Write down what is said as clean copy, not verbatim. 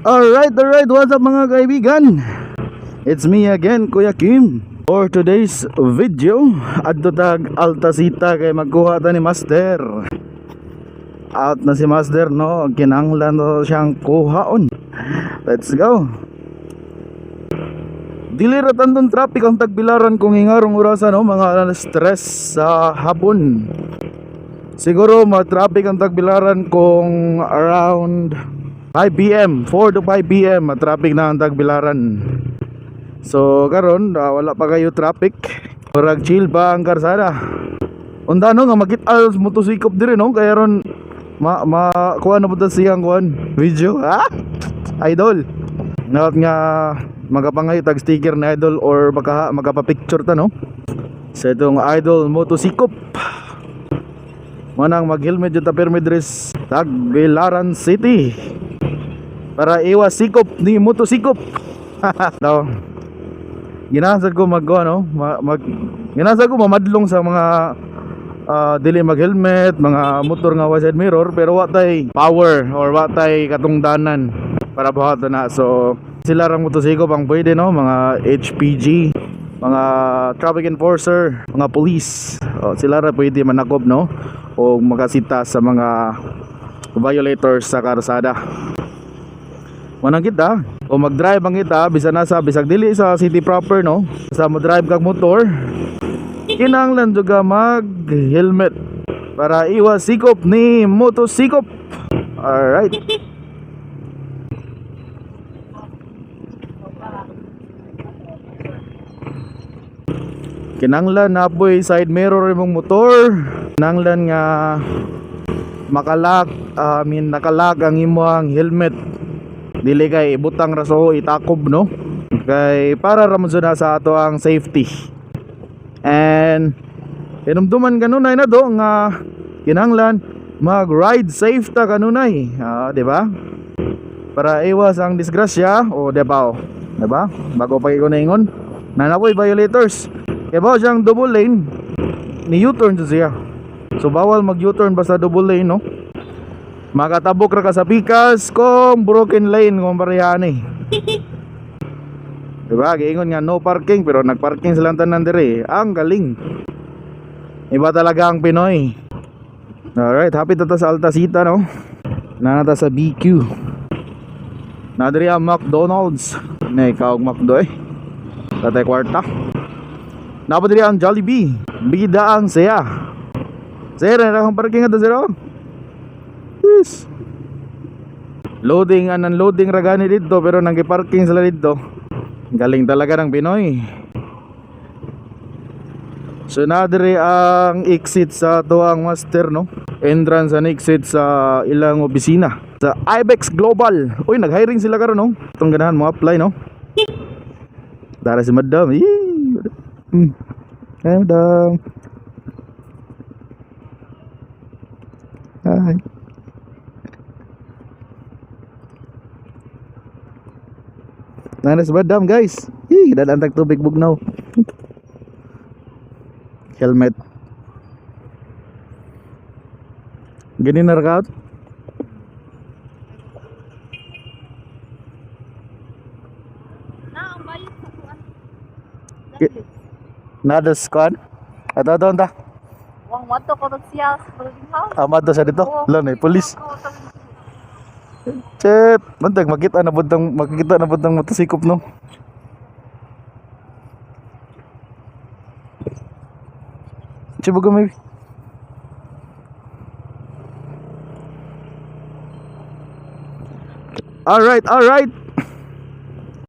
Alright, what's up mga kaibigan? It's me again, Kuya Kim. For today's video, adto tag Altasita kay magkuha ta ni Master. Out na si Master, no? Kinanglan na siyang kuhaon. Let's go. Diliratan tong traffic ang tagbilaran kung hingarong orasan, no? Mga stress sa hapon. Siguro ma-traffic ang tagbilaran kung around 5 PM, 4 to 5 PM ma-traffic na ang tagbilaran. So karon wala pa kayo traffic. Murag chill pa ang karsada. Unda no nga makit-al motosikop dire no kaya ron kuha na punta siyang kuan video. Ha? Idol. Nawat nga magapangay tag sticker na idol or magapa-picture ta no. Sa itong idol motosikop. Manang mag-helmet jud ta permit dres Tagbilaran City. Para iwas sikop ni motosikop. Daw. Ginasad ko ginasad ko mamadlong sa mga dili mag-helmet, mga motor nga side mirror pero wa tay power or wa tay katungdanan para buhat na. So sila rang motosikop ang pwede no, mga HPG, mga traffic enforcer, mga police. Sila ra pwede manakop no o makasita sa mga violators sa karsada. Manang kita o mag-drive ang kita bisan nasa bisag dili sa city proper no, sa mo drive kag motor kinahanglan juga mag-helmet para iwas sikop ni motosikop. Alright. Kinahanglan na po'y side mirror imong motor. Kinahanglan nga nakalag ang imong helmet. Dili kay butang raso itakob no. Kay para ra man sa ato ang safety. And hinumduman kanunay na do nga kinahanglan mag-ride safe ta kanunay. Di ba? Para iwas ang disgrasya o di ba? Di ba? Bago pa ko naingon, nanapoy violators. Kaya ba siyang double lane, ni U-turn siya. So bawal mag-U-turn basta double lane no. Makatabok ra ka sa pikas kung broken lane kung parehan eh. Diba? Giingon nga no parking pero nagparking silang tanan dire. Ang galing. Iba talaga ang Pinoy. Alright, happy tata sa Altasita no. Nanata sa BQ. Nadiri ang McDonald's. May kaog McDo eh. Tatay kwarta. Napadiri ang Jollibee. Bida ang saya. Sir, nakang parking ito zero. Yes. Loading and unloading ragani dito pero nanggi-parking sila dito. Galing talaga ng Pinoy. So nadiri ang exit sa tuang Master no. Entrance and exit sa ilang opisina sa Ibex Global. Uy, nag-hiring sila karon no. Itong ganahan mo apply no. Dara si Madam. Madam. Hi. Nanas badam guys. Dadantag tubig bugnaw. Helmet. Gini na rakaut. Na ang bayad sa kuan. Nada squad. Ato ta. Wang wato ko siya sa building house. Amado sa dito. Lan eh police. Chep, mantag makita na budang motosikop no. Coba gamay. Alright.